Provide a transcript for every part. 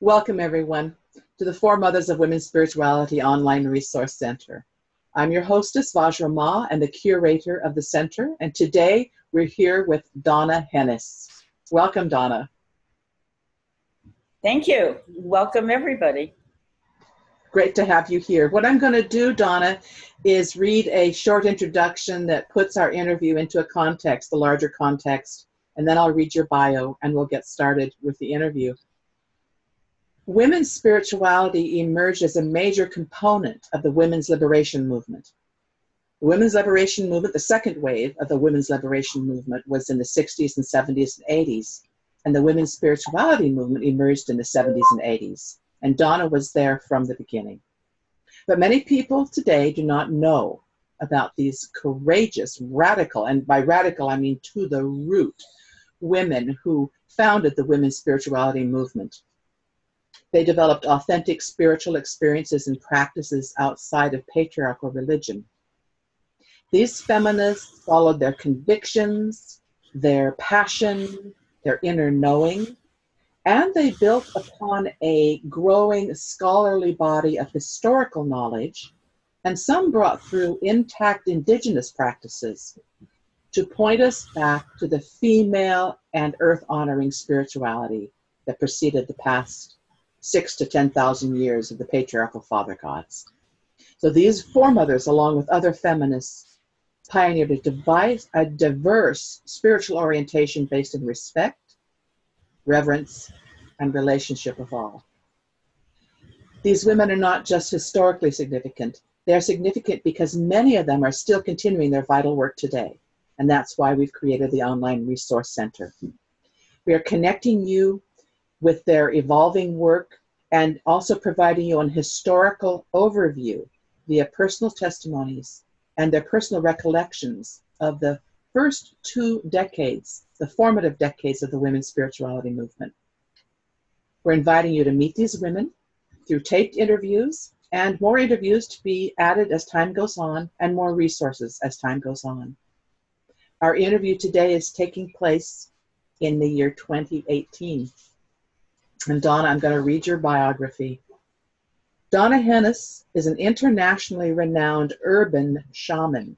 Welcome, everyone, to the Four Mothers of Women's Spirituality Online Resource Center. I'm your hostess, Vajra Ma, and the curator of the center, and today we're here with Donna Hennis. Welcome, Donna. Thank you. Welcome, everybody. Great to have you here. What I'm going to do, Donna, is read a short introduction that puts our interview into a context, the larger context, and then I'll read your bio and we'll get started with the interview. Women's spirituality emerged as a major component of the women's liberation movement. The women's liberation movement, the second wave of the women's liberation movement, was in the 60s and 70s and 80s, and the women's spirituality movement emerged in the 70s and 80s, and Donna was there from the beginning. But many people today do not know about these courageous, radical, and by radical I mean to the root, women who founded the women's spirituality movement. They developed authentic spiritual experiences and practices outside of patriarchal religion. These feminists followed their convictions, their passion, their inner knowing, and they built upon a growing scholarly body of historical knowledge, and some brought through intact indigenous practices to point us back to the female and earth-honoring spirituality that preceded the past 6,000 to 10,000 years of the patriarchal father gods. So these foremothers, along with other feminists, pioneered a diverse spiritual orientation based in respect, reverence, and relationship of all. These women are not just historically significant. They're significant because many of them are still continuing their vital work today. And that's why we've created the Online Resource Center. We are connecting you with their evolving work and also providing you an historical overview via personal testimonies and their personal recollections of the first 2 decades, the formative decades of the women's spirituality movement. We're inviting you to meet these women through taped interviews and more interviews to be added as time goes on and more resources as time goes on. Our interview today is taking place in the year 2018. And Donna, I'm going to read your biography. Donna Hennis is an internationally renowned urban shaman.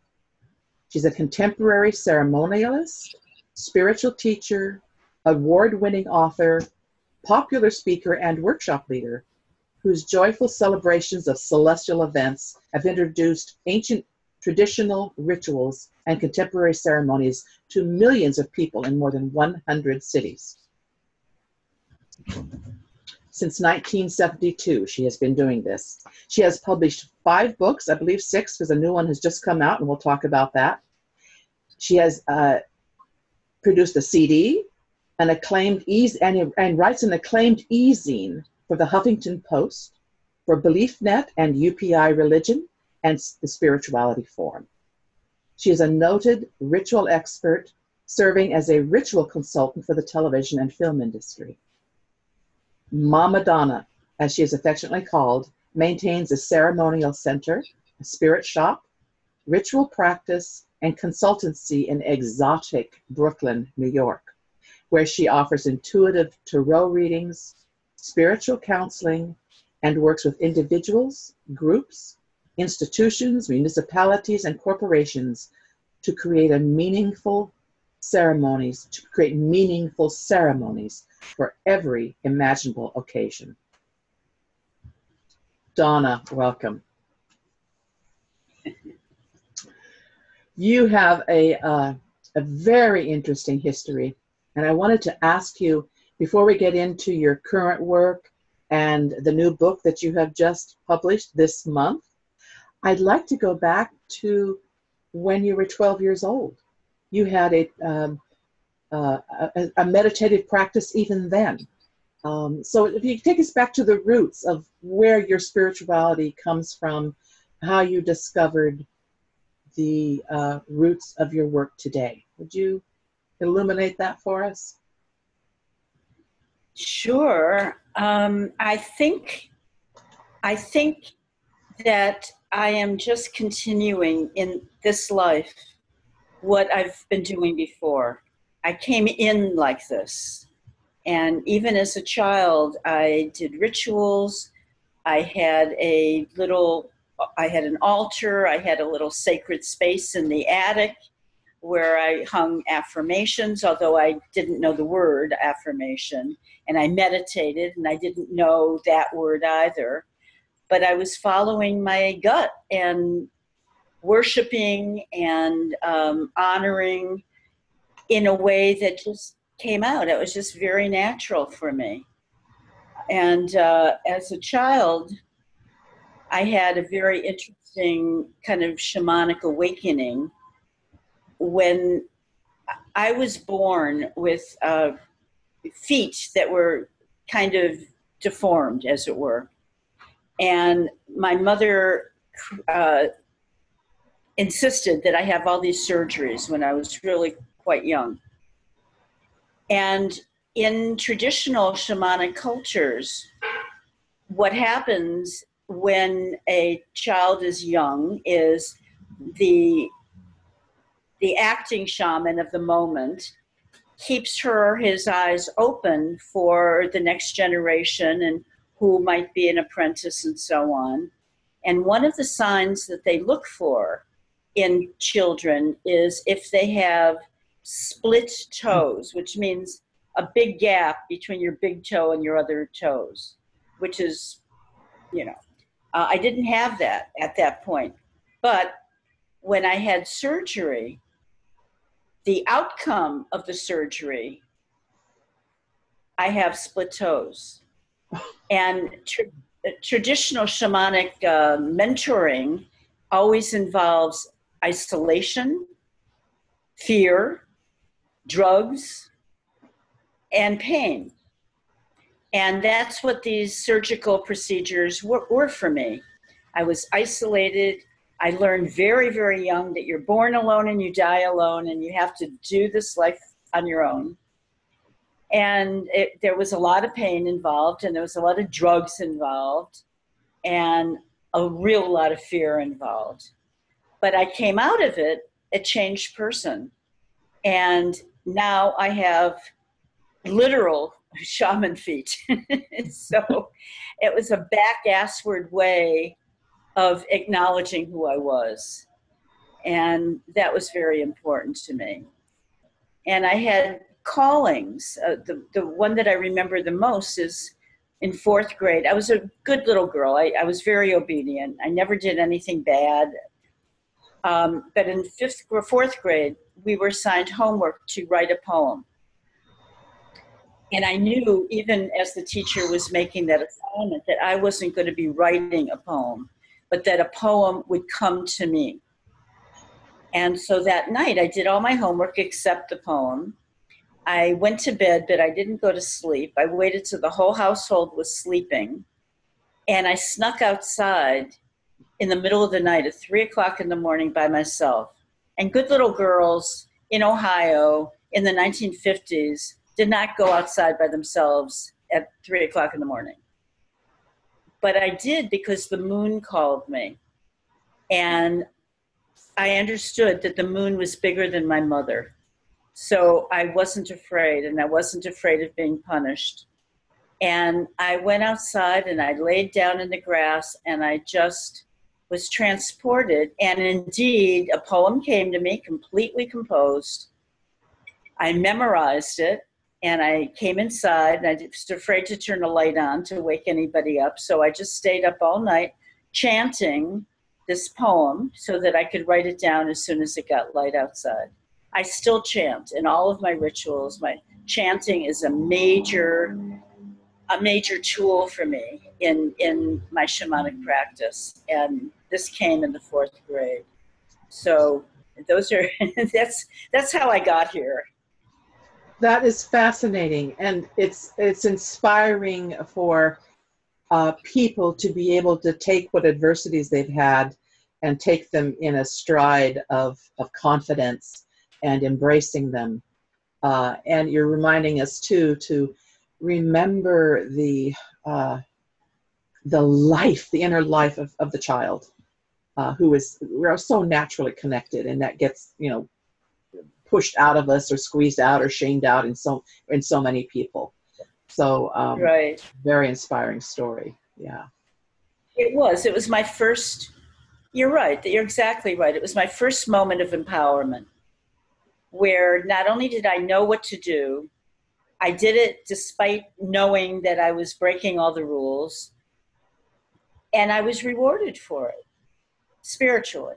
She's a contemporary ceremonialist, spiritual teacher, award-winning author, popular speaker, and workshop leader, whose joyful celebrations of celestial events have introduced ancient traditional rituals and contemporary ceremonies to millions of people in more than 100 cities. Since 1972, she has been doing this. She has published 5 books, I believe 6, because a new one has just come out, and we'll talk about that. She has produced a CD, an acclaimed and writes an acclaimed e-zine for the Huffington Post, for BeliefNet and UPI Religion, and the Spirituality Forum. She is a noted ritual expert, serving as a ritual consultant for the television and film industry. Mama Donna, as she is affectionately called, maintains a ceremonial center, a spirit shop, ritual practice, and consultancy in exotic Brooklyn, New York, where she offers intuitive tarot readings, spiritual counseling, and works with individuals, groups, institutions, municipalities, and corporations to create meaningful ceremonies for every imaginable occasion. Donna, welcome. You have a very interesting history, and I wanted to ask you, before we get into your current work and the new book that you have just published this month, I'd like to go back to when you were 12 years old. You had a meditative practice even then. So if you take us back to the roots of where your spirituality comes from, how you discovered the roots of your work today. Would you illuminate that for us? Sure. I think that I am just continuing in this life what I've been doing before. I came in like this. And even as a child, I did rituals. I had an altar. I had a little sacred space in the attic where I hung affirmations, although I didn't know the word affirmation. And I meditated, and I didn't know that word either. But I was following my gut and worshiping and honoring in a way that just came out. It was just very natural for me. And as a child, I had a very interesting kind of shamanic awakening when I was born with feet that were kind of deformed, as it were. And my mother insisted that I have all these surgeries when I was really quite young. And in traditional shamanic cultures, what happens when a child is young is the acting shaman of the moment keeps her or his eyes open for the next generation and who might be an apprentice and so on. And one of the signs that they look for in children is if they have split toes, which means a big gap between your big toe and your other toes, which is, I didn't have that at that point. But when I had surgery, the outcome of the surgery, I have split toes. And traditional shamanic mentoring always involves isolation, fear, drugs, and pain. And that's what these surgical procedures were for me. I was isolated. I learned very, very young that you're born alone and you die alone, and you have to do this life on your own. And there was a lot of pain involved, and there was a lot of drugs involved, and a real lot of fear involved. But I came out of it a changed person. And now I have literal shaman feet. So it was a back-assward way of acknowledging who I was. And that was very important to me. And I had callings. The one that I remember the most is in 4th grade. I was a good little girl. I was very obedient. I never did anything bad. But in 5th or 4th grade, we were assigned homework to write a poem. And I knew, even as the teacher was making that assignment, that I wasn't going to be writing a poem, but that a poem would come to me. And so that night, I did all my homework except the poem. I went to bed, but I didn't go to sleep. I waited till the whole household was sleeping. And I snuck outside in the middle of the night at 3 o'clock in the morning by myself. And good little girls in Ohio in the 1950s did not go outside by themselves at 3 o'clock in the morning. But I did because the moon called me. And I understood that the moon was bigger than my mother. So I wasn't afraid, and I wasn't afraid of being punished. And I went outside and I laid down in the grass, and I just was transported. And indeed, a poem came to me completely composed. I memorized it, and I came inside, and I was afraid to turn the light on to wake anybody up. So I just stayed up all night chanting this poem so that I could write it down as soon as it got light outside. I still chant in all of my rituals. My chanting is a major tool for me in my shamanic practice. And this came in the 4th grade. So those are, that's how I got here. That is fascinating, and it's inspiring for people to be able to take what adversities they've had and take them in a stride of confidence and embracing them. And you're reminding us too to remember the life, the inner life of the child, we're so naturally connected, and that gets pushed out of us or squeezed out or shamed out in so many people. So Right. very inspiring story. Yeah. It was. It was my first, you're right. You're exactly right. It was my first moment of empowerment where not only did I know what to do, I did it despite knowing that I was breaking all the rules, and I was rewarded for it spiritually.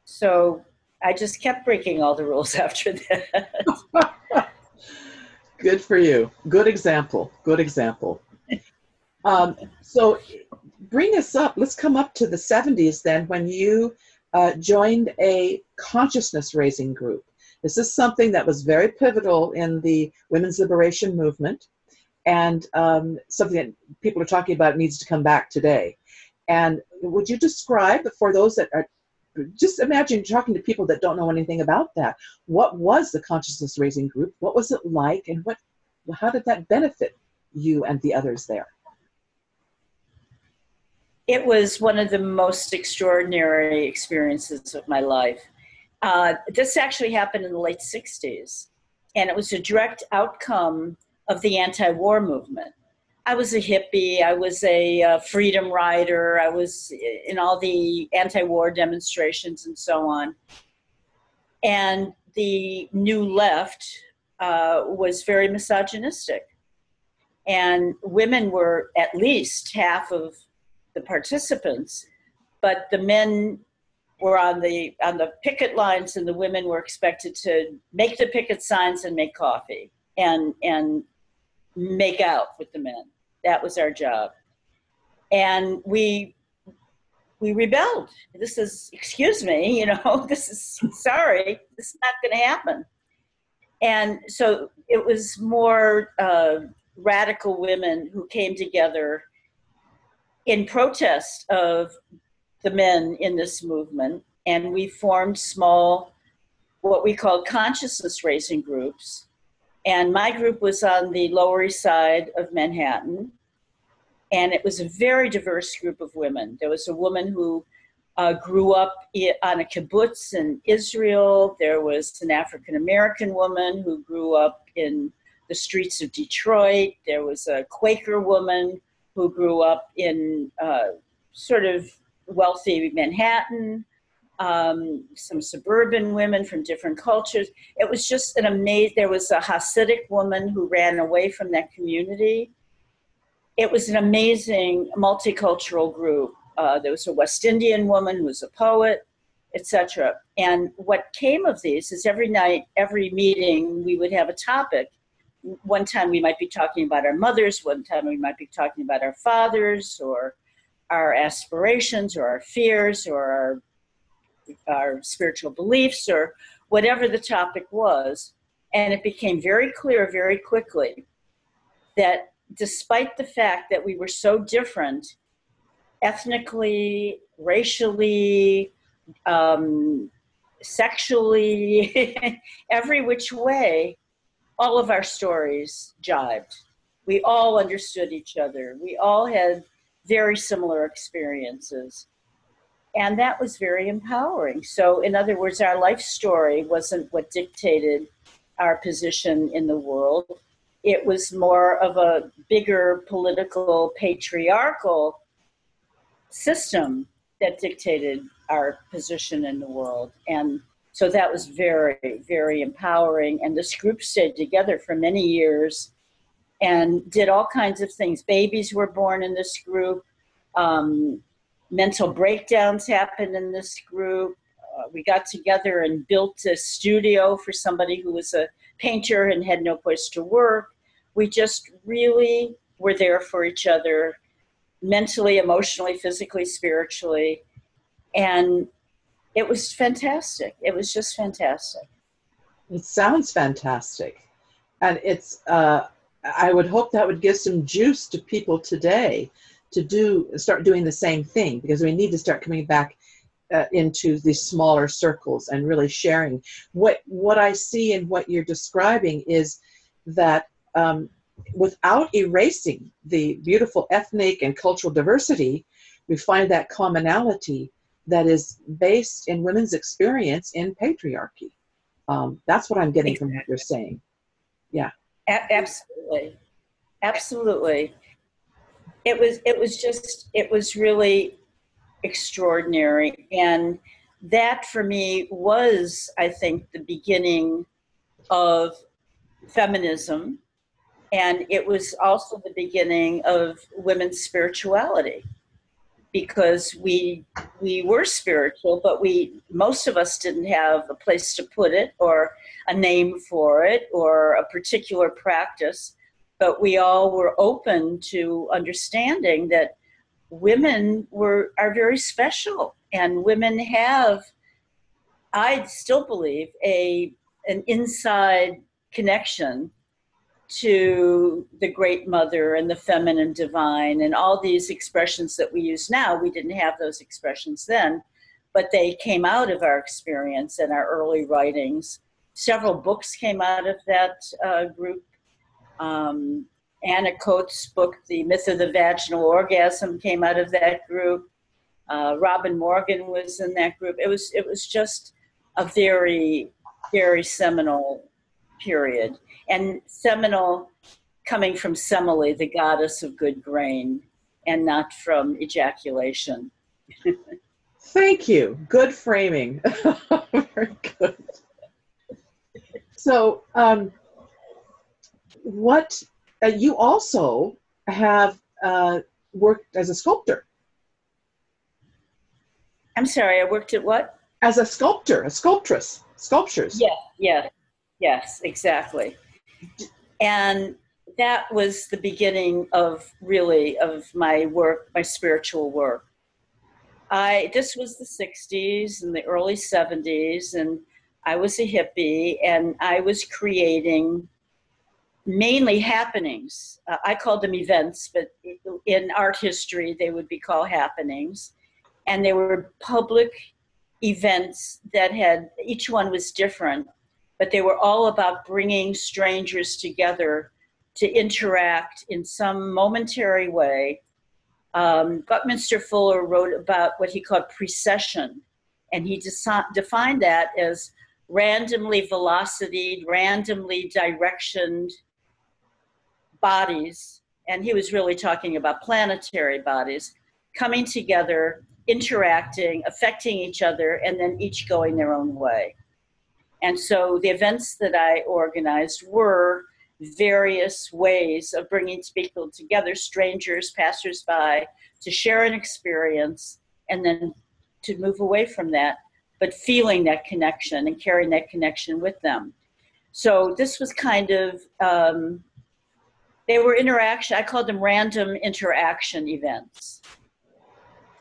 So I just kept breaking all the rules after that. Good for you. Good example. Good example. So bring us up. Let's come up to the 70s then, when you joined a consciousness raising group. This is something that was very pivotal in the women's liberation movement, and something that people are talking about needs to come back today. And would you describe, for those that are, just imagine talking to people that don't know anything about that, what was the consciousness raising group? What was it like, and how did that benefit you and the others there? It was one of the most extraordinary experiences of my life. This actually happened in the late 60s, and it was a direct outcome of the anti-war movement. I was a hippie, I was a freedom rider, I was in all the anti-war demonstrations and so on. And the new left was very misogynistic. And women were at least half of the participants, but the men were on the picket lines, and the women were expected to make the picket signs and make coffee and make out with the men. That was our job. And we rebelled. This is, excuse me, this is, sorry, this is not going to happen. And so it was more radical women who came together in protest of the men in this movement, and we formed small, what we called consciousness raising groups. And my group was on the Lower East Side of Manhattan, and it was a very diverse group of women. There was a woman who grew up on a kibbutz in Israel. There was an African-American woman who grew up in the streets of Detroit. There was a Quaker woman who grew up in sort of wealthy Manhattan, some suburban women from different cultures. It was just an amazing, there was a Hasidic woman who ran away from that community. It was an amazing multicultural group. There was a West Indian woman who was a poet, etc. And what came of these is every night, every meeting, we would have a topic. One time we might be talking about our mothers, one time we might be talking about our fathers, or our aspirations, or our fears, or our spiritual beliefs, or whatever the topic was. And it became very clear very quickly that despite the fact that we were so different, ethnically, racially, sexually, every which way, all of our stories jibed. We all understood each other. We all had very similar experiences. And that was very empowering. So in other words, our life story wasn't what dictated our position in the world. It was more of a bigger political, patriarchal system that dictated our position in the world. And so that was very, very empowering. And this group stayed together for many years and did all kinds of things. Babies were born in this group. Mental breakdowns happened in this group. We got together and built a studio for somebody who was a painter and had no place to work. We just really were there for each other, mentally, emotionally, physically, spiritually. And it was fantastic. It was just fantastic. It sounds fantastic. And it's, I would hope that would give some juice to people today to start doing the same thing, because we need to start coming back into these smaller circles and really sharing. What I see in what you're describing is that without erasing the beautiful ethnic and cultural diversity, we find that commonality that is based in women's experience in patriarchy. That's what I'm getting from what you're saying. Yeah. Absolutely. Absolutely. It was really extraordinary. And that for me was, I think, the beginning of feminism. And it was also the beginning of women's spirituality, because we were spiritual, but most of us didn't have a place to put it or a name for it or a particular practice. But we all were open to understanding that women are very special, and women have, I still believe, an inside connection to the great mother and the feminine divine and all these expressions that we use now. We didn't have those expressions then, but they came out of our experience and our early writings. Several books came out of that group. Anna Coates' book, The Myth of the Vaginal Orgasm, came out of that group. Robin Morgan was in that group. It was just a very, very seminal period. And seminal coming from Semele, the goddess of good grain, and not from ejaculation. Thank you. Good framing. Very good. So, what you also have worked as a sculptor. I'm sorry, I worked at what? As a sculptor, a sculptress, sculptures. Yes, exactly. And that was the beginning of my work, my spiritual work. This was the 60s and the early 70s, and I was a hippie, and I was creating mainly happenings. I called them events, but in art history, they would be called happenings. And they were public events that each one was different, but they were all about bringing strangers together to interact in some momentary way. Buckminster Fuller wrote about what he called precession, and he defined that as randomly velocityed, randomly directioned bodies, and he was really talking about planetary bodies, coming together, interacting, affecting each other, and then each going their own way. And so the events that I organized were various ways of bringing people together, strangers, passersby, to share an experience and then to move away from that, but feeling that connection and carrying that connection with them. So this was kind of, they were interaction, I called them random interaction events.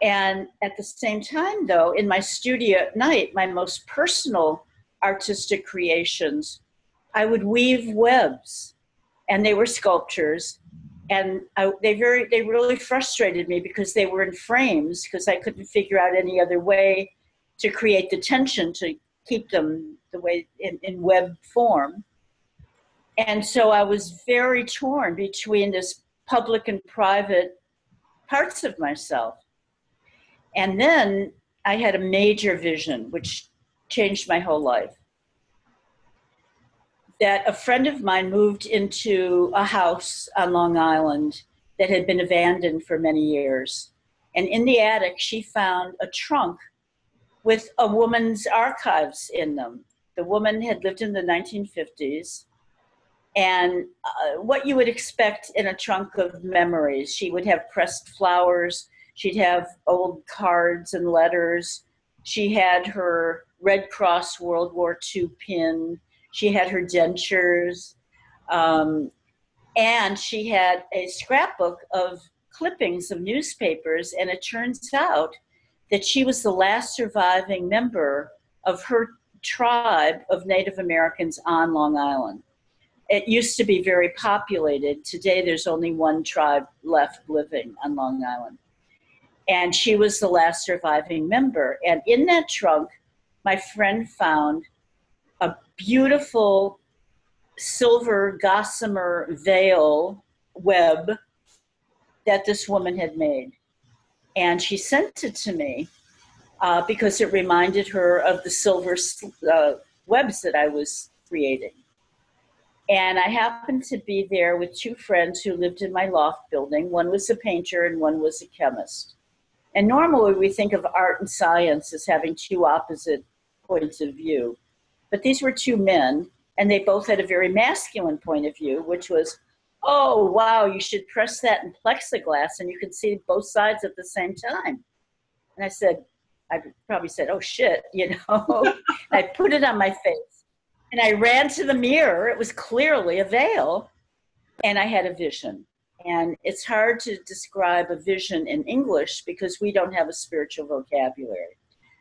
And at the same time, though, in my studio at night, my most personal artistic creations, I would weave webs, and they were sculptures. And they really frustrated me because they were in frames, because I couldn't figure out any other way to create the tension to keep them the way in web form. And so I was very torn between this public and private parts of myself. And then I had a major vision, which changed my whole life. That a friend of mine moved into a house on Long Island that had been abandoned for many years. And in the attic, she found a trunk with a woman's archives in them. The woman had lived in the 1950s. And what you would expect in a trunk of memories, she would have pressed flowers, she'd have old cards and letters, she had her Red Cross World War II pin, she had her dentures, and she had a scrapbook of clippings of newspapers, and it turns out that she was the last surviving member of her tribe of Native Americans on Long Island. It used to be very populated. Today, there's only one tribe left living on Long Island. And she was the last surviving member. And in that trunk, my friend found a beautiful silver gossamer veil web that this woman had made. And she sent it to me because it reminded her of the silver webs that I was creating. And I happened to be there with two friends who lived in my loft building. One was a painter and one was a chemist. And normally we think of art and science as having two opposite points of view. But these were two men, and they both had a very masculine point of view, which was, oh, wow, you should press that in plexiglass and you can see both sides at the same time. And I probably said, oh, shit, I put it on my face. And I ran to the mirror. It was clearly a veil. And I had a vision. And it's hard to describe a vision in English because we don't have a spiritual vocabulary.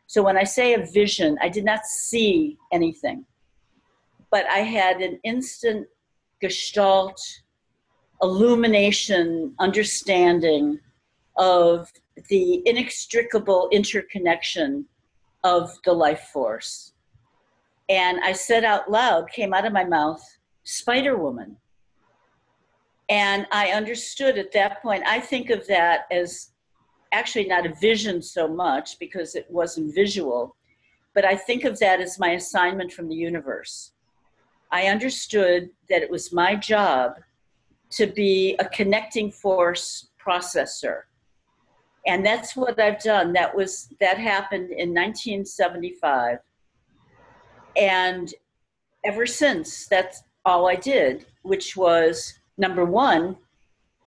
So when I say a vision, I did not see anything. But I had an instant gestalt, illumination, understanding of the inextricable interconnection of the life force. And I said out loud, came out of my mouth, Spider Woman. And I understood at that point, I think of that as actually not a vision so much because it wasn't visual, but I think of that as my assignment from the universe. I understood that it was my job to be a connecting force processor. And that's what I've done. That happened in 1975. And ever since, that's all I did, which was, number one,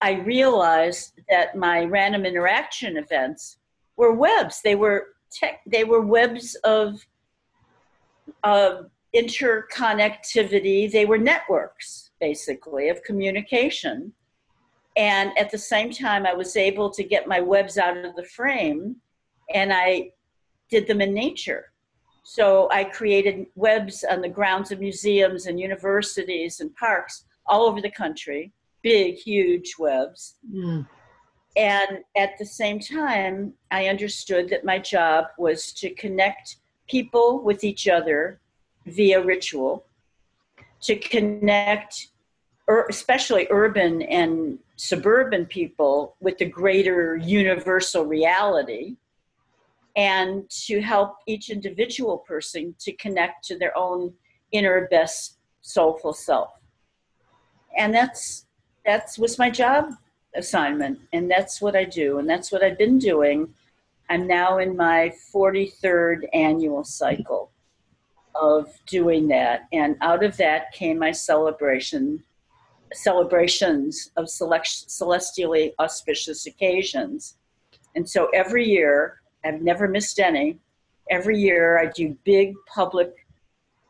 I realized that my random interaction events were webs. They were webs of interconnectivity. They were networks, basically, of communication. And at the same time, I was able to get my webs out of the frame, and I did them in nature. So I created webs on the grounds of museums and universities and parks all over the country, big, huge webs. Mm. And at the same time, I understood that my job was to connect people with each other via ritual, to connect especially urban and suburban people with the greater universal reality, and to help each individual person to connect to their own inner best soulful self. And that was my job assignment, and that's what I do, and that's what I've been doing. I'm now in my 43rd annual cycle of doing that, and out of that came my celebrations of celestially auspicious occasions. And so every year, I've never missed any. Every year I do big public,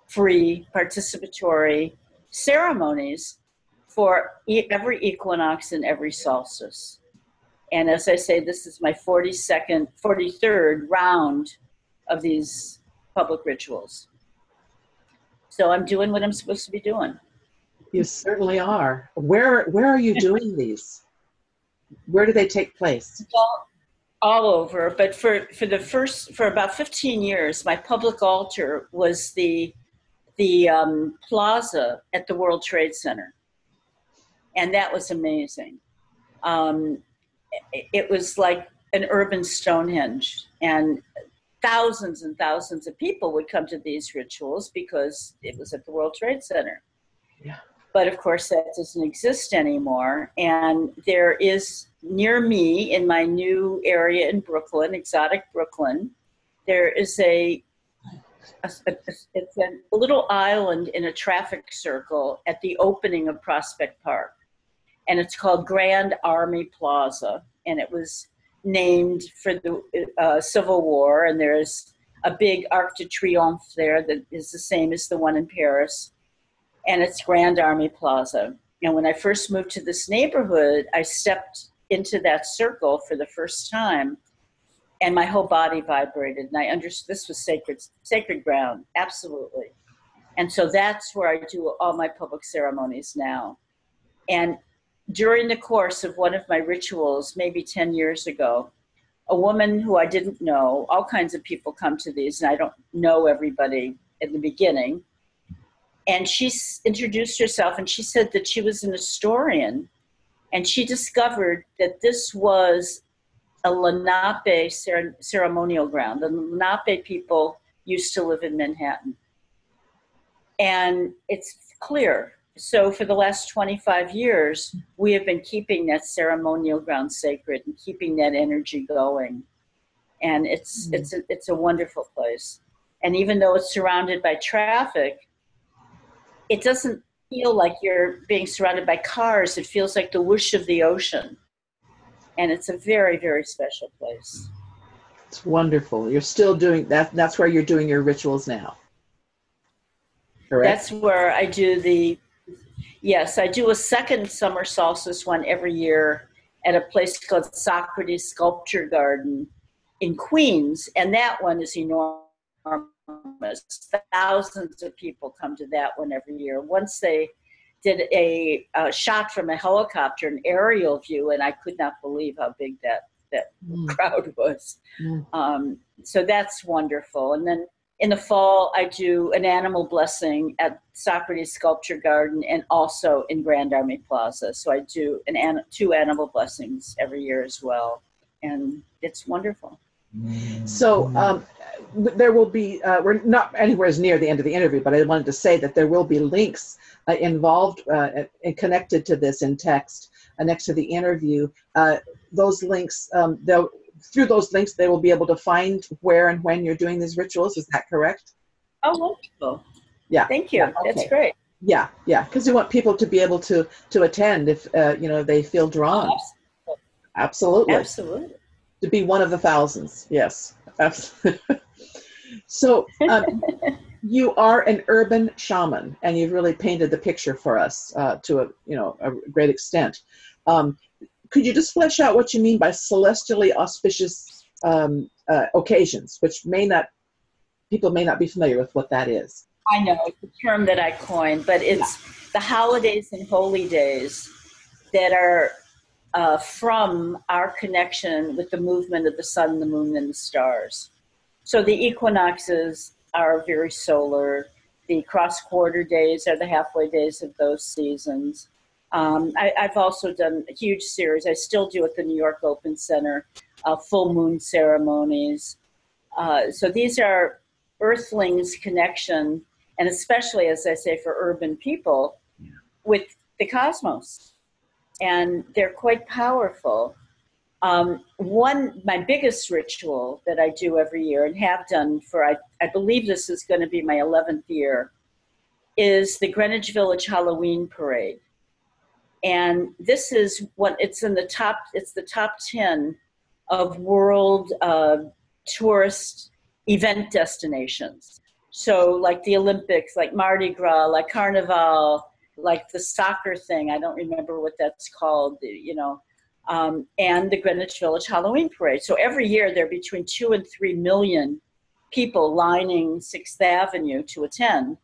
free, participatory ceremonies for every equinox and every solstice. And as I say, this is my 43rd round of these public rituals. So I'm doing what I'm supposed to be doing. You certainly are. Where are you doing these? Where do they take place? All over, but for about 15 years, my public altar was the plaza at the World Trade Center, and that was amazing. It was like an urban Stonehenge, and thousands of people would come to these rituals because it was at the World Trade Center. Yeah. But of course, that doesn't exist anymore. And there is, near me in my new area in Brooklyn, exotic Brooklyn, there is it's a little island in a traffic circle at the opening of Prospect Park. And it's called Grand Army Plaza. And it was named for the Civil War. And there's a big Arc de Triomphe there that is the same as the one in Paris. And it's Grand Army Plaza. And when I first moved to this neighborhood, I stepped into that circle for the first time, and my whole body vibrated. And I understood this was sacred ground, absolutely. And so that's where I do all my public ceremonies now. And during the course of one of my rituals, maybe 10 years ago, a woman who I didn't know, all kinds of people come to these, and I don't know everybody in the beginning, and she introduced herself, and she said that she was an historian, and she discovered that this was a Lenape ceremonial ground. The Lenape people used to live in Manhattan. And it's clear so for the last 25 years, we have been keeping that ceremonial ground sacred and keeping that energy going. And it's a wonderful place. And even though it's surrounded by traffic, it doesn't feel like you're being surrounded by cars. It feels like the whoosh of the ocean. And it's a very, very special place. It's wonderful. You're still doing that. That's where you're doing your rituals now. Correct? That's where I do yes, I do a second summer solstice one every year at a place called Socrates Sculpture Garden in Queens. And that one is enormous. Thousands of people come to that one every year. Once they did a shot from a helicopter, an aerial view, and I could not believe how big that crowd was. So that's wonderful. And then in the fall, I do an animal blessing at Socrates Sculpture Garden and also in Grand Army Plaza. So I do two animal blessings every year as well. And it's wonderful. So there will be, we're not anywhere near the end of the interview, but I wanted to say that there will be links involved and connected to this in text next to the interview. Those links, through those links, they will be able to find where and when you're doing these rituals. Is that correct? Oh, wonderful. Yeah. Thank you. Yeah, okay. That's great. Yeah, because we want people to be able to attend if they feel drawn. Oh, absolutely. Absolutely. To be one of the thousands. Yes, absolutely. So you are an urban shaman, and you've really painted the picture for us to a great extent. Could you just flesh out what you mean by celestially auspicious occasions, which people may not be familiar with what that is? I know, it's a term that I coined, but it's the holidays and holy days that are from our connection with the movement of the sun, the moon, and the stars. So the equinoxes are very solar. The cross-quarter days are the halfway days of those seasons. I've also done a huge series. I still do at the New York Open Center, full moon ceremonies. So these are Earthlings' connection, and especially, as I say, for urban people, with the cosmos. And they're quite powerful. My biggest ritual that I do every year and have done for, I believe this is going to be my 11th year, is the Greenwich Village Halloween Parade. And this is it's the top 10 of world tourist event destinations. So like the Olympics, like Mardi Gras, like Carnival, like the soccer thing, I don't remember what that's called, and the Greenwich Village Halloween Parade. So every year there are between 2 and 3 million people lining 6th Avenue to attend.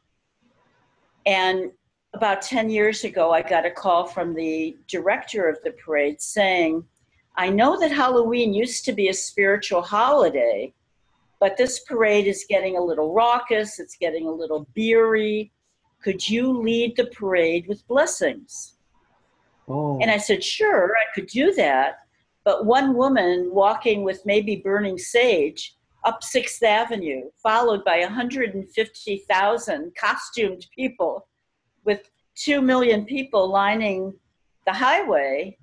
And about 10 years ago, I got a call from the director of the parade saying, I know that Halloween used to be a spiritual holiday, but this parade is getting a little raucous, it's getting a little beery. Could you lead the parade with blessings? Oh. And I said, sure, I could do that. But one woman walking with maybe burning sage up 6th Avenue, followed by 150,000 costumed people with 2 million people lining the highway,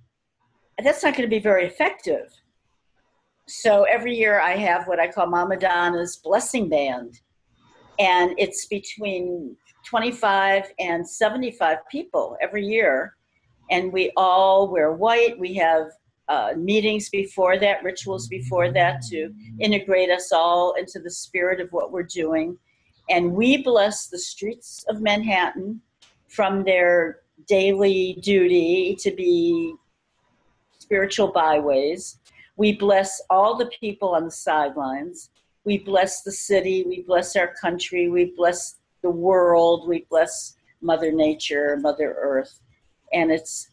that's not going to be very effective. So every year I have what I call Mama Donna's Blessing Band. And it's between 25 and 75 people every year. And we all wear white. We have meetings before that, rituals before that to integrate us all into the spirit of what we're doing. And we bless the streets of Manhattan from their daily duty to be spiritual byways. We bless all the people on the sidelines. We bless the city. We bless our country. We bless the world. We bless Mother Nature, Mother Earth. And it's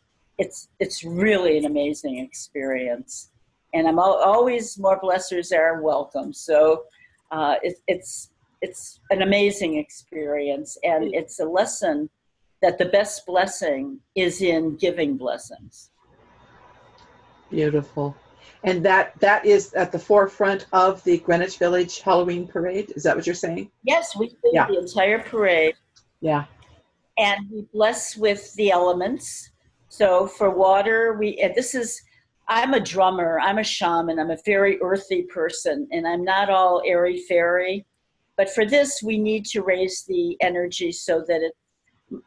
really an amazing experience. And I'm always more blessers are welcome. So it's an amazing experience. And it's a lesson that the best blessing is in giving blessings. Beautiful. And that is at the forefront of the Greenwich Village Halloween Parade? Is that what you're saying? Yes, we do the entire parade. Yeah. And we bless with the elements. So for water, I'm a drummer, I'm a shaman, I'm a very earthy person, and I'm not all airy-fairy. But for this, we need to raise the energy so that it's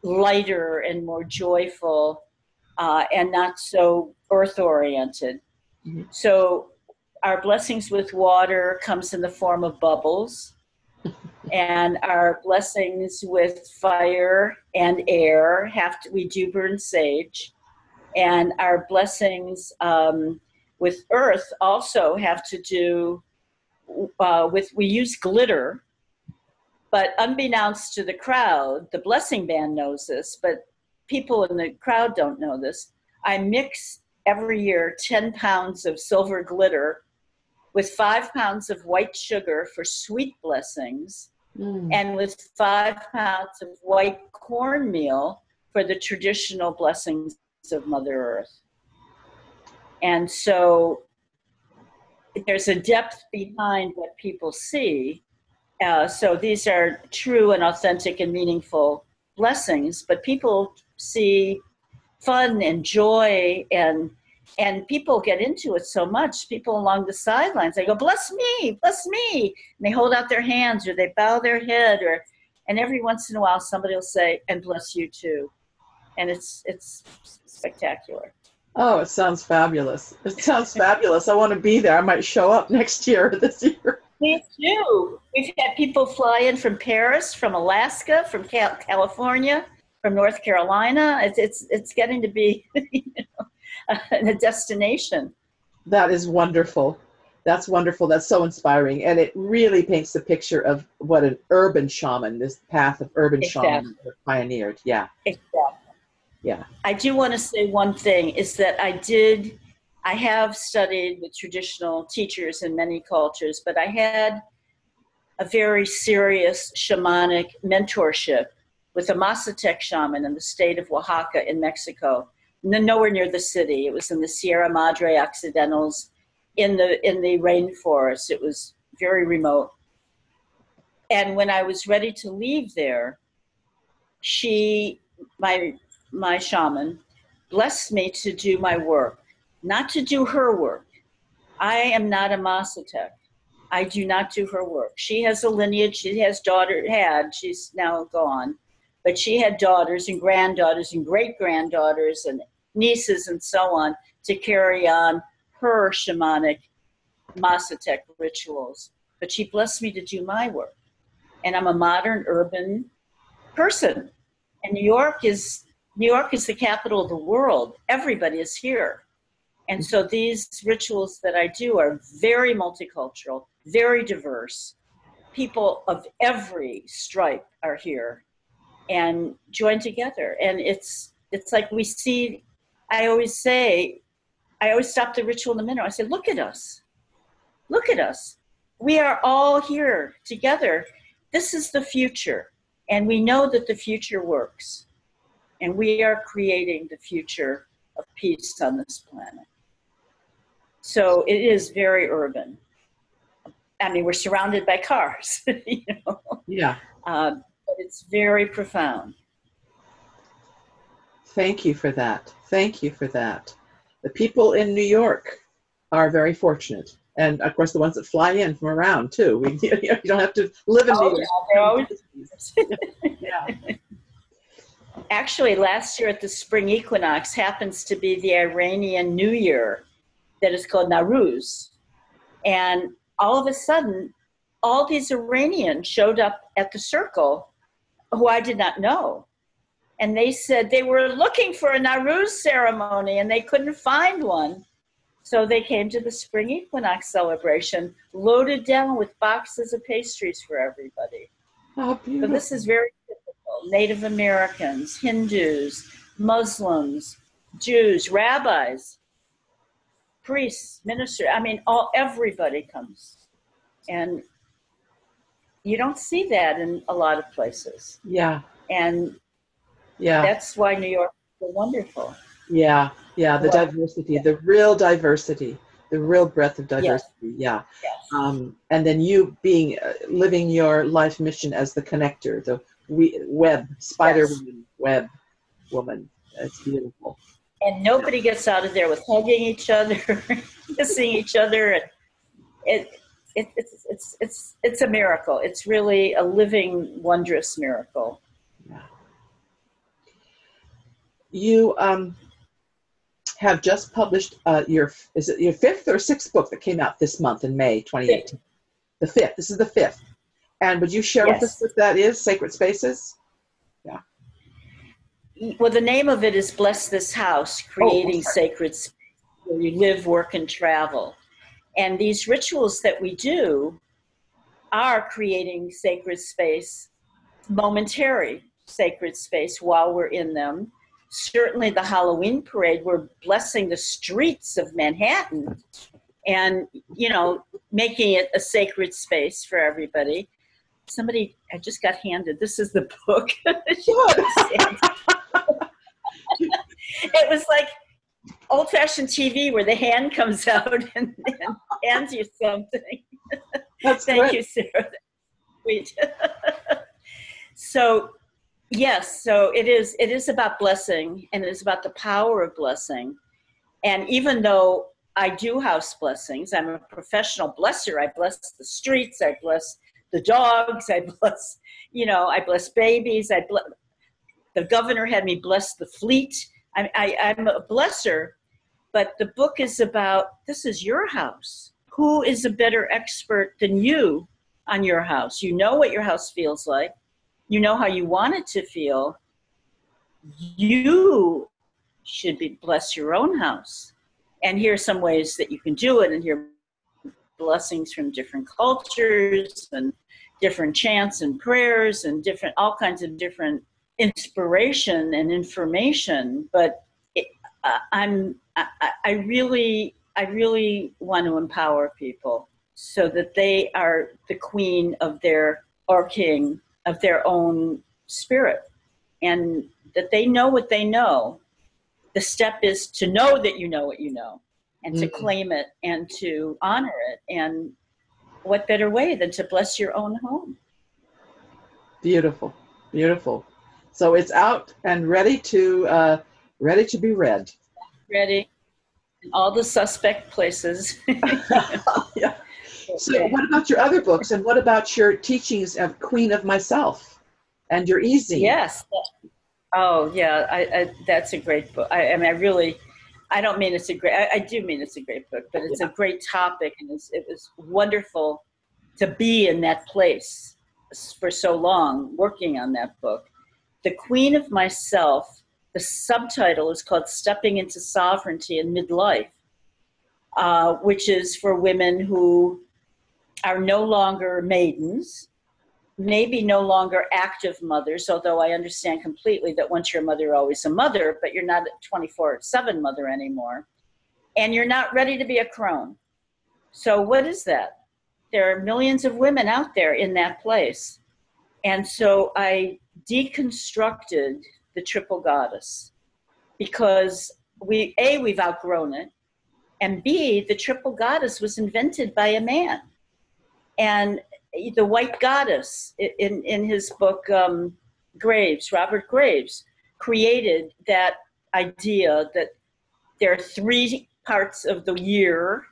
lighter and more joyful, and not so earth-oriented. Mm-hmm. So our blessings with water comes in the form of bubbles, and our blessings with fire and air we do burn sage, and our blessings with earth also have to do we use glitter, but unbeknownst to the crowd, the blessing band knows this, but people in the crowd don't know this. I mix every year 10 pounds of silver glitter with 5 pounds of white sugar for sweet blessings, and with 5 pounds of white cornmeal for the traditional blessings of Mother Earth. And so there's a depth behind what people see. So these are true and authentic and meaningful blessings, but people see fun and joy, and people get into it so much. People along the sidelines, they go, bless me, and they hold out their hands or they bow their head, and every once in a while somebody will say, and bless you too. And it's spectacular. Oh, it sounds fabulous. It sounds fabulous. I want to be there. I might show up next year or this year. Me too. We've had people fly in from Paris, from Alaska, from California, from North Carolina. It's getting to be a destination. That is wonderful. That's wonderful. That's so inspiring. And it really paints the picture of what an urban shaman, this path of urban shaman pioneered. Yeah. Exactly. Yeah. I do want to say one thing is that I have studied with traditional teachers in many cultures, but I had a very serious shamanic mentorship with a Mazatec shaman in the state of Oaxaca in Mexico, nowhere near the city. It was in the Sierra Madre Occidentals, in the rainforest. It was very remote. And when I was ready to leave there, my shaman blessed me to do my work, not to do her work. I am not a Mazatec. I do not do her work. She has a lineage. She has she's now gone, but she had daughters and granddaughters and great-granddaughters and nieces and so on to carry on her shamanic Mazatec rituals. But she blessed me to do my work. And I'm a modern urban person. And New York is the capital of the world. Everybody is here. And so these rituals that I do are very multicultural, very diverse. People of every stripe are here and join together. And it's like we see, I always stop the ritual in the middle. I say, look at us. Look at us. We are all here together. This is the future. And we know that the future works. And we are creating the future of peace on this planet. So it is very urban. I mean, we're surrounded by cars, Yeah. But it's very profound. Thank you for that. Thank you for that. The people in New York are very fortunate. And of course, the ones that fly in from around too. You don't have to live in New York. Yeah, they're always... Yeah. Actually, last year at the spring equinox happens to be the Iranian New Year that is called Nowruz. And all of a sudden, all these Iranians showed up at the circle who I did not know. And they said they were looking for a Nowruz ceremony and they couldn't find one. So they came to the spring equinox celebration, loaded down with boxes of pastries for everybody. Oh, beautiful. So this is very typical. Native Americans, Hindus, Muslims, Jews, rabbis, priests, ministers. I mean, everybody comes. And you don't see that in a lot of places. Yeah. And yeah, that's why New York is so wonderful. Yeah. Yeah. The diversity, the real diversity, the real breadth of diversity. Yes. Yeah. Yes. And then you living your life mission as the connector, the web, spider Yes. woman, web woman. It's beautiful. And nobody gets out of there with hugging each other, kissing each other. It's a miracle. It's really a living, wondrous miracle. Yeah. You have just published is it your fifth or sixth book that came out this month in May 2018? The fifth. This is the fifth. And would you share with us what that is? Sacred Spaces? Yeah. Well, the name of it is Bless This House, Creating Sacred Space, where you live, work, and travel. And these rituals that we do are creating sacred space, momentary sacred space while we're in them. Certainly the Halloween parade, we're blessing the streets of Manhattan and, you know, making it a sacred space for everybody. Somebody, I just got handed, this is the book. It was like old-fashioned TV where the hand comes out and hands you something. Thank you, Sarah. Sweet. So, yes, so it is about blessing, and it is about the power of blessing. And even though I do house blessings, I'm a professional blesser. I bless the streets, I bless the dogs, I bless, you know, I bless babies, the governor had me bless the fleet. I'm a blesser, but the book is about, this is your house. Who is a better expert than you on your house? You know what your house feels like. You know how you want it to feel. You should bless your own house. And here are some ways that you can do it, and here are blessings from different cultures and different chants and prayers and all kinds of different inspiration and information. But I really want to empower people so that they are the queen of or king of their own spirit, and that they know what they know. The step is to know that you know what you know, and to claim it and to honor it. And what better way than to bless your own home? Beautiful, beautiful. So it's out and ready to be read. Ready in all the suspect places. Yeah. So what about your other books, and what about your teachings of Queen of Myself and your easy? Yes. Oh yeah, that's a great book. I mean, I don't mean it's a great. I do mean it's a great book, but it's a great topic, and it was wonderful to be in that place for so long working on that book. The Queen of Myself. The subtitle is called Stepping into Sovereignty in Midlife, which is for women who are no longer maidens, maybe no longer active mothers, although I understand completely that once you're a mother, you're always a mother, but you're not a 24/7 mother anymore. And you're not ready to be a crone. So what is that? There are millions of women out there in that place. And so I deconstructed the triple goddess, because we've outgrown it, and B, the triple goddess was invented by a man. And the white goddess in his book, Graves, Robert Graves, created that idea that there are 3 parts of the year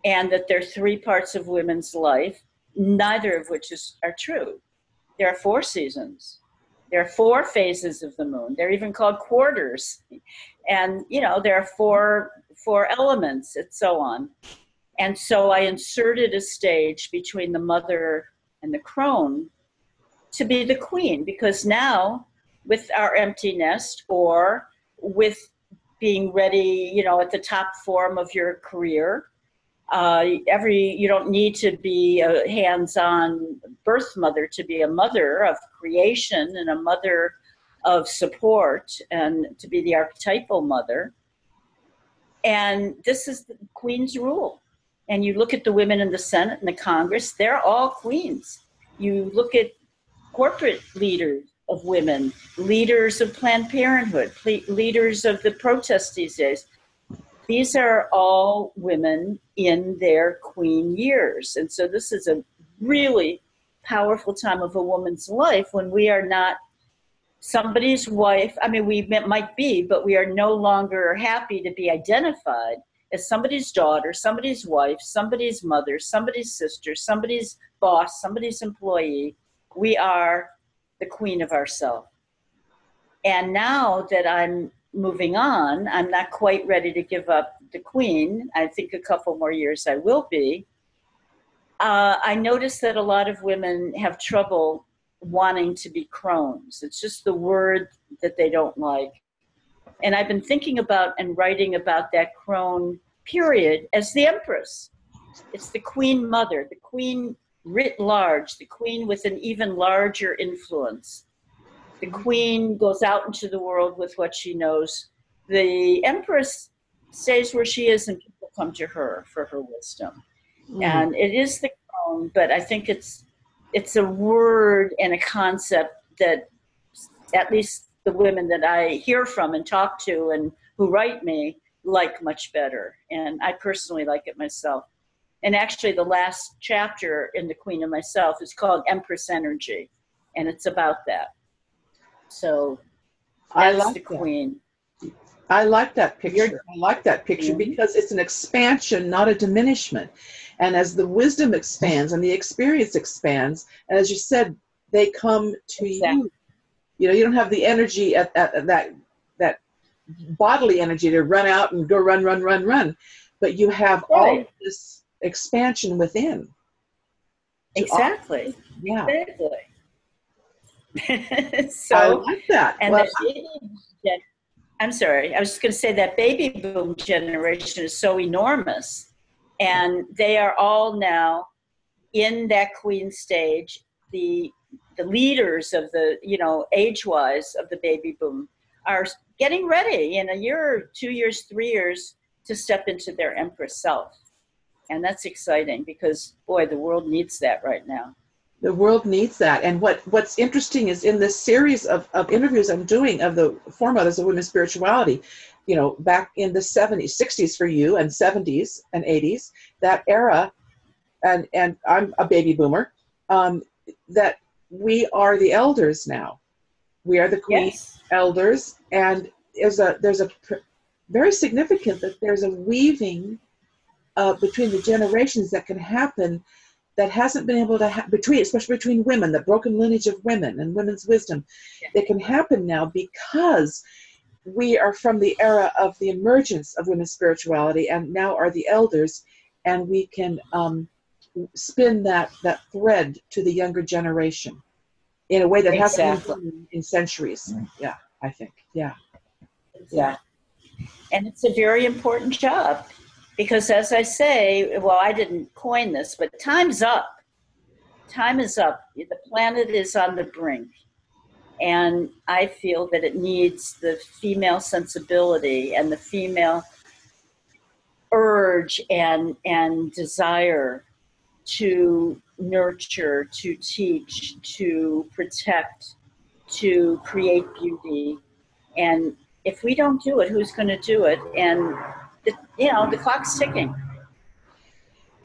and that there are 3 parts of women's life, neither of which are true. There are 4 seasons. There are 4 phases of the moon. They're even called quarters. And, you know, there are four elements and so on. And so I inserted a stage between the mother and the crone to be the queen, because now with our empty nest, or with being ready, you know, at the top form of your career, you don't need to be a hands-on birth mother to be a mother of creation and a mother of support and to be the archetypal mother. And this is the Queen's rule. And you look at the women in the Senate and the Congress, they're all queens. You look at corporate leaders of women, leaders of Planned Parenthood, leaders of the protests these days. These are all women in their queen years. And so this is a really powerful time of a woman's life when we are not somebody's wife. I mean, we might be, but we are no longer happy to be identified as somebody's daughter, somebody's wife, somebody's mother, somebody's sister, somebody's boss, somebody's employee. We are the queen of ourselves. And now that I'm moving on, I'm not quite ready to give up the queen. I think a couple more years I will be. I noticed that a lot of women have trouble wanting to be crones. It's just the word that they don't like. And I've been thinking about and writing about that crone period as the empress. It's the queen mother, the queen writ large, the queen with an even larger influence. The queen goes out into the world with what she knows. The empress stays where she is and people come to her for her wisdom. And it is the crone, but I think it's a word and a concept that at least the women that I hear from and talk to and who write me like much better. And I personally like it myself. And actually the last chapter in The Queen of Myself is called Empress Energy. And it's about that. So that's the queen. I like that picture. I like that picture because it's an expansion, not a diminishment. And as the wisdom expands and the experience expands, and as you said, they come to you. You know, you don't have the energy at that bodily energy to run out and go run. But you have all of this expansion within. Exactly. Yeah. Exactly. So I like that. And I'm sorry, I was just going to say that baby boom generation is so enormous. And they are all now in that queen stage. The leaders of the, age-wise of the baby boom are getting ready in a year, 2 years, 3 years to step into their empress self. And that's exciting because, boy, the world needs that right now. The world needs that. And what's interesting is in this series of interviews I'm doing of the foremothers of women's spirituality, back in the 70s, 60s for you, and 70s and 80s, that era, and I'm a baby boomer, that we are the elders now. We are the queen elders, and there's a very significant that there's a weaving between the generations that can happen that hasn't been able to especially between women, the broken lineage of women and women's wisdom. It can happen now because we are from the era of the emergence of women's spirituality and now are the elders, and we can spin that thread to the younger generation in a way that hasn't been done in centuries. Yeah, I think. Yeah. Yeah. And it's a very important job. Because as I say, well, I didn't coin this, but time's up. Time is up. The planet is on the brink. And I feel that it needs the female sensibility and the female urge and desire to nurture, to teach, to protect, to create beauty. And if we don't do it, who's going to do it? And the clock's ticking.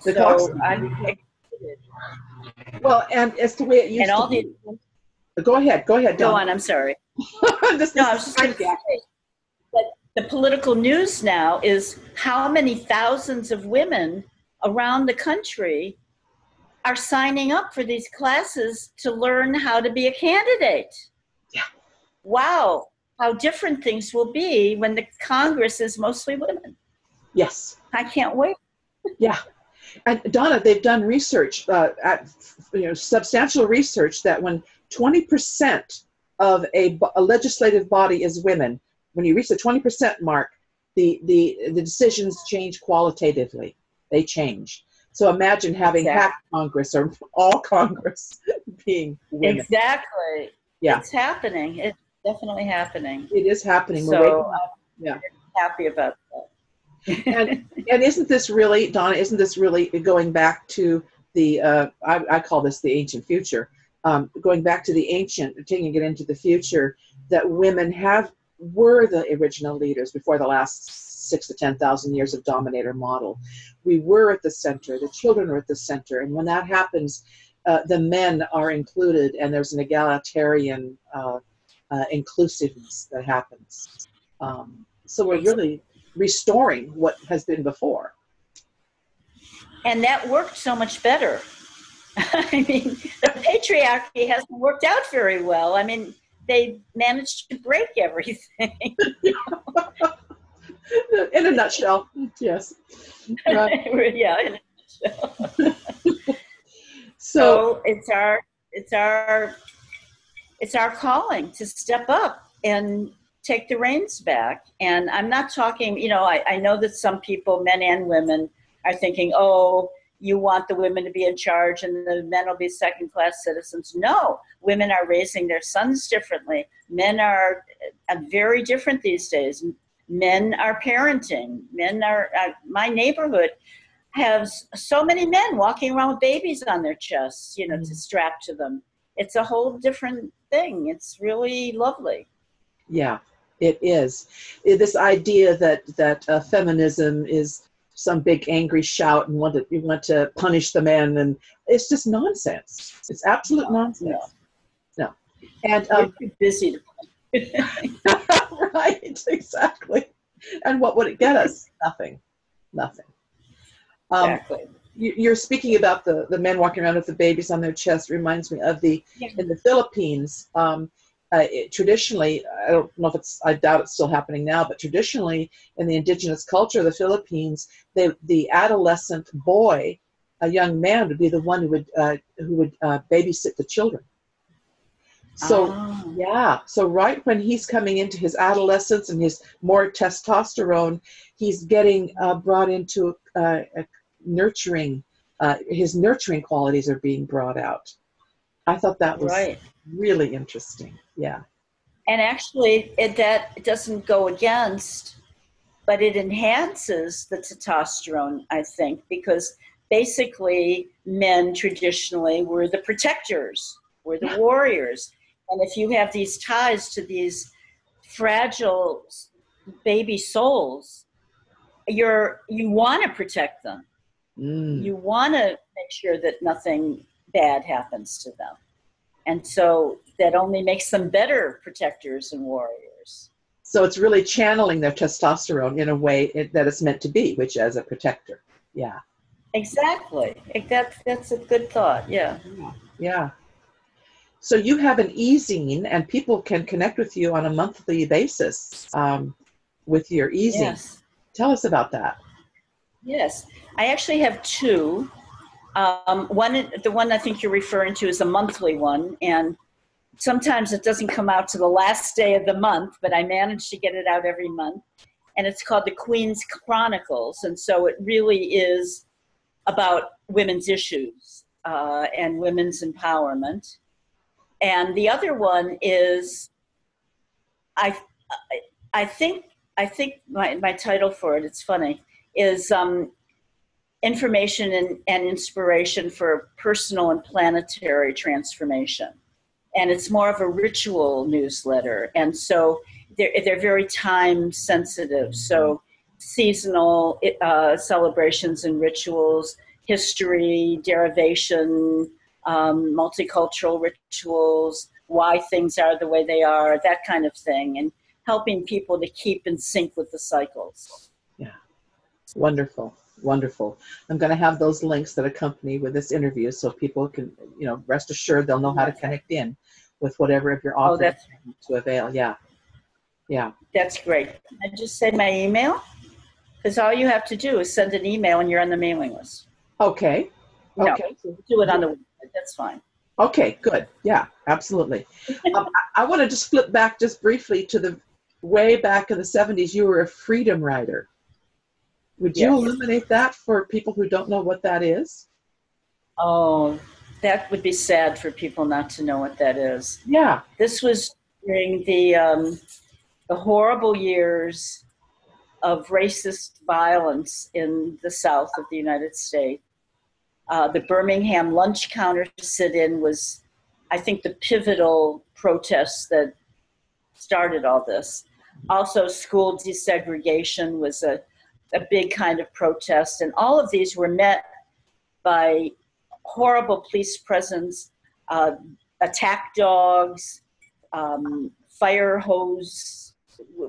I'm excited. Well, and it's the way it used to be. Go ahead. Go on, I'm sorry. I was just going to say that the political news now is how many thousands of women around the country are signing up for these classes to learn how to be a candidate. Yeah. Wow. How different things will be when the Congress is mostly women. Yes. I can't wait. Yeah. And Donna, they've done research, substantial research that when 20% of a legislative body is women, when you reach the 20% mark, the decisions change qualitatively. They change. So imagine having half Congress or all Congress being women. Exactly. Yeah. It's happening. It's definitely happening. It is happening. So I'm happy about that. and isn't this really, Donna, going back to the, I call this the ancient future, going back to the ancient, taking it into the future, that women were the original leaders before the last 6,000 to 10,000 years of dominator model. We were at the center, the children were at the center, and when that happens, the men are included, and there's an egalitarian inclusiveness that happens. So we're really restoring what has been before. And that worked so much better. I mean, the patriarchy hasn't worked out very well. I mean, they managed to break everything. In a nutshell, yes. Yeah, in a nutshell. So it's our calling to step up and take the reins back. And I'm not talking, I know that some people, men and women, are thinking, oh, you want the women to be in charge and the men will be second-class citizens. No, women are raising their sons differently. Men are very different these days. Men are parenting. Men are, my neighborhood has so many men walking around with babies on their chests, to strap to them. It's a whole different thing. It's really lovely. Yeah, it is. This idea that feminism is some big angry shout and you want to punish the men, and it's just nonsense. It's absolute nonsense. No. And you're too busy to right, exactly. And what would it get us? Nothing. Exactly. You're speaking about the men walking around with the babies on their chest. Reminds me of in the Philippines. Traditionally, I doubt it's still happening now, but traditionally in the indigenous culture of the Philippines, the adolescent boy, a young man, would be the one who would babysit the children. So so right when he's coming into his adolescence and his more testosterone, he's getting brought into nurturing. His nurturing qualities are being brought out. I thought that was really interesting. Yeah. And actually, that doesn't go against, but it enhances the testosterone, I think, because basically men traditionally were the protectors, were the warriors. And if you have these ties to these fragile baby souls, you want to protect them. You want to make sure that nothing bad happens to them. And so that only makes them better protectors and warriors. So it's really channeling their testosterone in a way that it's meant to be, which as a protector. Yeah. Exactly. That's a good thought. Yeah. Yeah. So you have an e-zine, and people can connect with you on a monthly basis with your e-zine. Yes. Tell us about that. Yes. I actually have two. The one I think you're referring to is a monthly one, and sometimes it doesn't come out to the last day of the month, but I manage to get it out every month, and it's called the Queen's Chronicles, and so it really is about women's issues and women's empowerment. And the other one is, I think my title for it, it's funny, is Information and Inspiration for Personal and Planetary Transformation. And it's more of a ritual newsletter. And so they're very time sensitive. So seasonal celebrations and rituals, history, derivation, multicultural rituals, why things are the way they are, that kind of thing, and helping people to keep in sync with the cycles. Yeah. Wonderful. Wonderful. I'm going to have those links that accompany with this interview so people can, rest assured they'll know how to connect in with whatever of your offers to avail. Yeah. Yeah. That's great. Can I just say my email? Because all you have to do is send an email and you're on the mailing list. Okay. No, okay. Do it on the website. That's fine. Okay, good. Yeah, absolutely. I want to just flip back just briefly to the way back in the 70s. You were a freedom rider. Would you illuminate that for people who don't know what that is? Oh, that would be sad for people not to know what that is. Yeah. This was during the horrible years of racist violence in the South of the United States. The Birmingham lunch counter sit-in was, I think, the pivotal protest that started all this. Also, school desegregation was a big kind of protest, and all of these were met by horrible police presence, attack dogs, fire hose,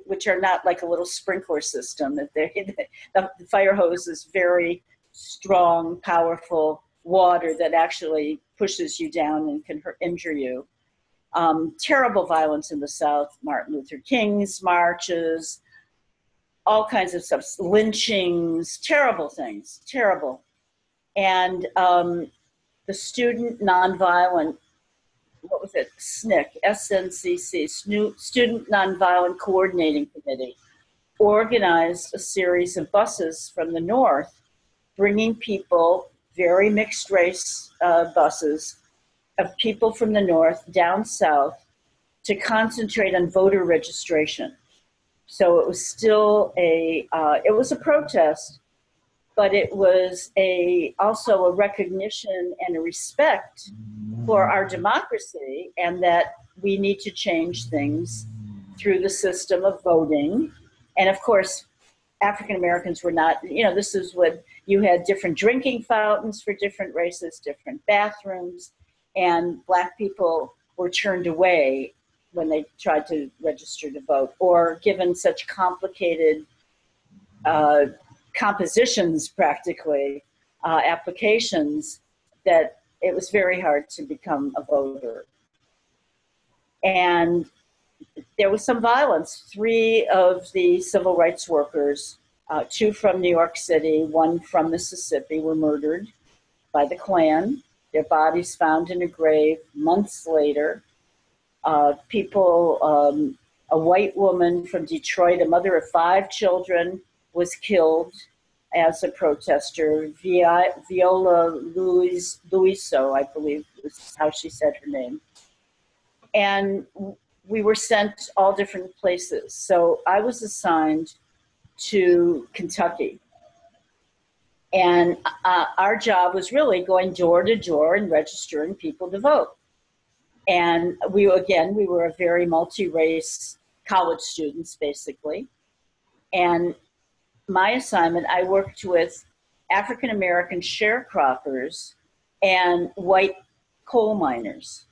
which are not like a little sprinkler system. The fire hose is very strong, powerful water that actually pushes you down and can injure you. Terrible violence in the South, Martin Luther King's marches, all kinds of stuff, lynchings, terrible things, terrible. And the Student Nonviolent, what was it, SNCC, S-N-C-C, Student Nonviolent Coordinating Committee, organized a series of buses from the north, bringing people, very mixed race buses, of people from the north down south to concentrate on voter registration. So it was still it was a protest, but it was also a recognition and a respect for our democracy, and that we need to change things through the system of voting. And of course, African Americans were not, this is when you had different drinking fountains for different races, different bathrooms, and Black people were turned away when they tried to register to vote, or given such complicated compositions, practically, applications, that it was very hard to become a voter. And there was some violence. 3 of the civil rights workers, 2 from New York City, 1 from Mississippi, were murdered by the Klan. Their bodies found in a grave months later. A white woman from Detroit, a mother of 5 children, was killed as a protester. Viola Luiso, I believe is how she said her name. And we were sent all different places. So I was assigned to Kentucky. And our job was really going door to door and registering people to vote. And we were a very multi-race college students, basically. And my assignment, I worked with African-American sharecroppers and white coal miners.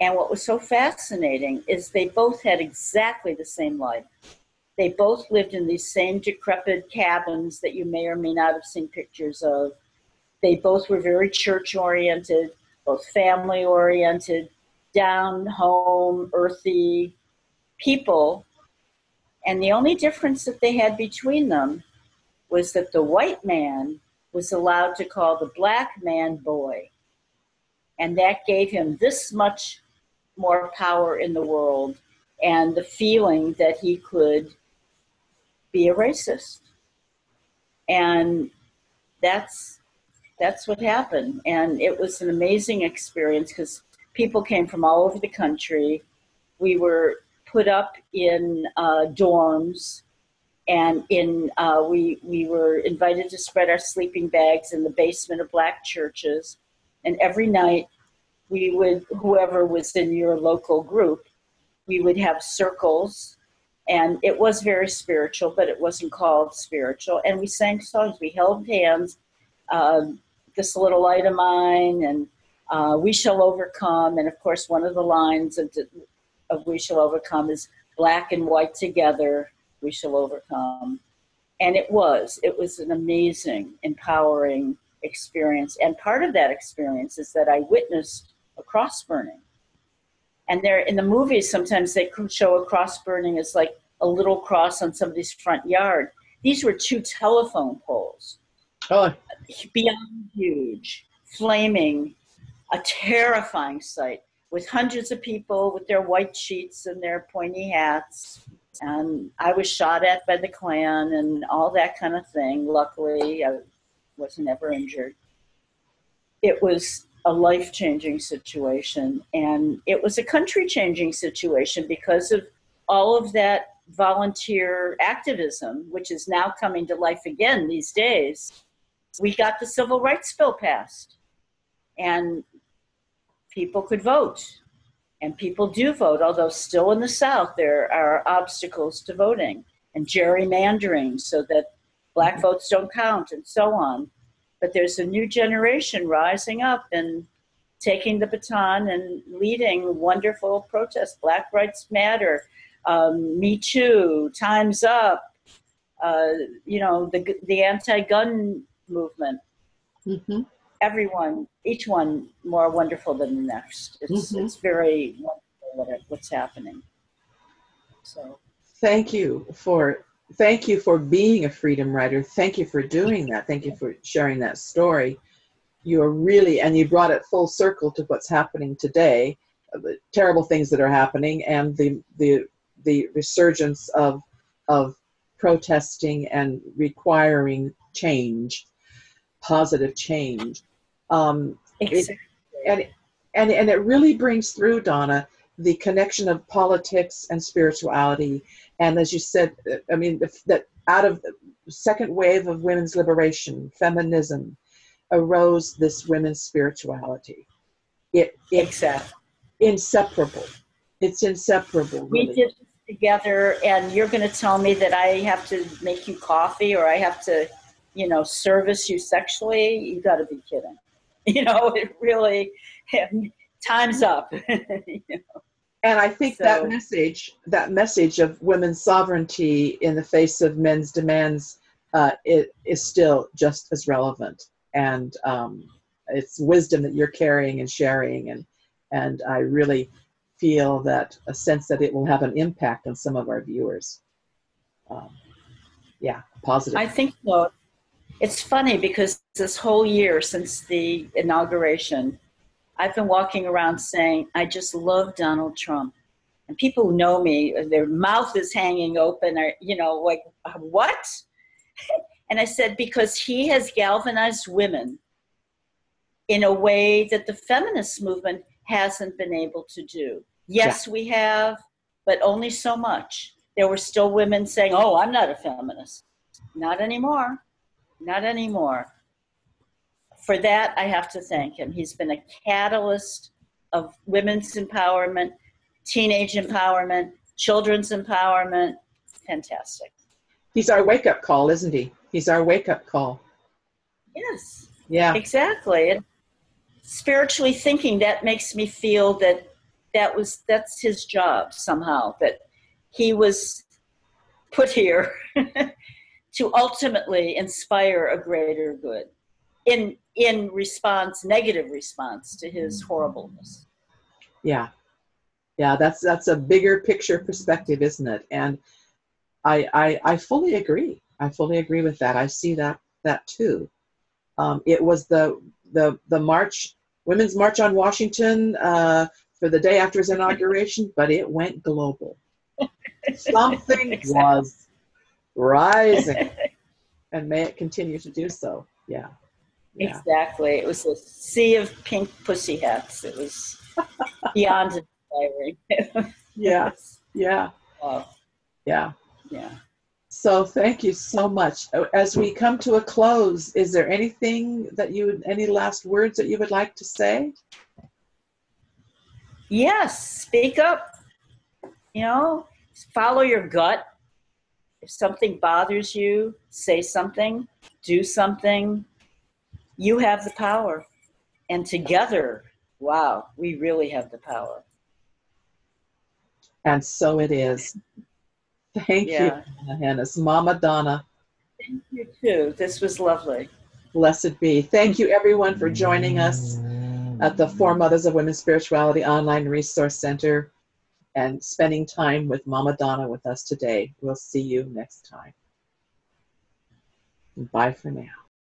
And what was so fascinating is they both had exactly the same life. They both lived in these same decrepit cabins that you may or may not have seen pictures of. They both were very church-oriented, both family-oriented, down home, earthy people. And the only difference that they had between them was that the white man was allowed to call the Black man boy. And that gave him this much more power in the world and the feeling that he could be a racist. And that's what happened. And it was an amazing experience because people came from all over the country. We were put up in dorms, and we were invited to spread our sleeping bags in the basement of Black churches. And every night we would, whoever was in your local group, we would have circles. And it was very spiritual, but it wasn't called spiritual. And we sang songs. We held hands, This Little Light of Mine, and We Shall Overcome. And of course, one of the lines of We Shall Overcome is black and white together, we shall overcome. And it was an amazing, empowering experience. And part of that experience is that I witnessed a cross burning. And there, in the movies, sometimes they show a cross burning as like a little cross on somebody's front yard. These were 2 telephone poles, beyond huge, flaming, a terrifying sight, with hundreds of people with their white sheets and their pointy hats. And I was shot at by the Klan and all that kind of thing. Luckily, I wasn't ever injured. It was a life-changing situation, and it was a country-changing situation because of all of that volunteer activism, which is now coming to life again these days. We got the Civil Rights Bill passed, and people could vote, and people do vote, although still in the South there are obstacles to voting, and gerrymandering so that Black votes don't count, and so on. but there's a new generation rising up and taking the baton and leading wonderful protests. Black Lives Matter, Me Too, Time's Up, you know, the anti-gun movement. Mm-hmm. Everyone, each one more wonderful than the next. It's very wonderful what's happening. So thank you for being a freedom writer. Thank you for doing that. Thank you for sharing that story. You are really, and you brought it full circle to what's happening today, the terrible things that are happening, and the resurgence of protesting and requiring change, positive change. exactly. And it really brings through, Donna, the connection of politics and spirituality. And as you said, I mean, that out of the second wave of women's liberation, feminism, arose this women's spirituality. It's Exactly. inseparable. It's inseparable, really. We did this together, and you're going to tell me that I have to make you coffee, or I have to, you know, service you sexually? You got to be kidding. You know, it really, time's up. You know? And I think So, that message of women's sovereignty in the face of men's demands, it is still just as relevant. And it's wisdom that you're carrying and sharing, and I really feel that a sense that it will have an impact on some of our viewers. Positive. I think so. It's funny because this whole year since the inauguration, I've been walking around saying, I just love Donald Trump. And people who know me, their mouth is hanging open, or, you know, like, what? And I said, because he has galvanized women in a way that the feminist movement hasn't been able to do. Yes, we have, but only so much. There were still women saying, oh, I'm not a feminist. Not anymore. Not anymore. For that, I have to thank him. He's been a catalyst of women's empowerment, teenage empowerment, children's empowerment. Fantastic. He's our wake-up call, isn't he? He's our wake-up call. Yes. Yeah. Exactly. And spiritually thinking, that makes me feel that that's his job somehow, that he was put here to ultimately inspire a greater good in response, negative response to his horribleness. Yeah. That's a bigger picture perspective, isn't it? And I fully agree. I fully agree with that. I see that too. It was the march, Women's March on Washington, for the day after his inauguration, but it went global. Something Exactly. was rising, and may it continue to do so. Yeah. Exactly. It was a sea of pink pussy hats. It was beyond inspiring. Yeah. Wow. Yeah. Yeah. So thank you so much. As we come to a close, is there anything that any last words that you would like to say? Yes, speak up. You know, follow your gut. If something bothers you, say something, do something. You have the power. And together, wow, we really have the power. And so it is. Thank you, Donna Hennes. Mama Donna. Thank you too. This was lovely. Blessed be. Thank you everyone for joining us at the Four Mothers of Women's Spirituality Online Resource Center and spending time with Mama Donna with us today. We'll see you next time. Bye for now.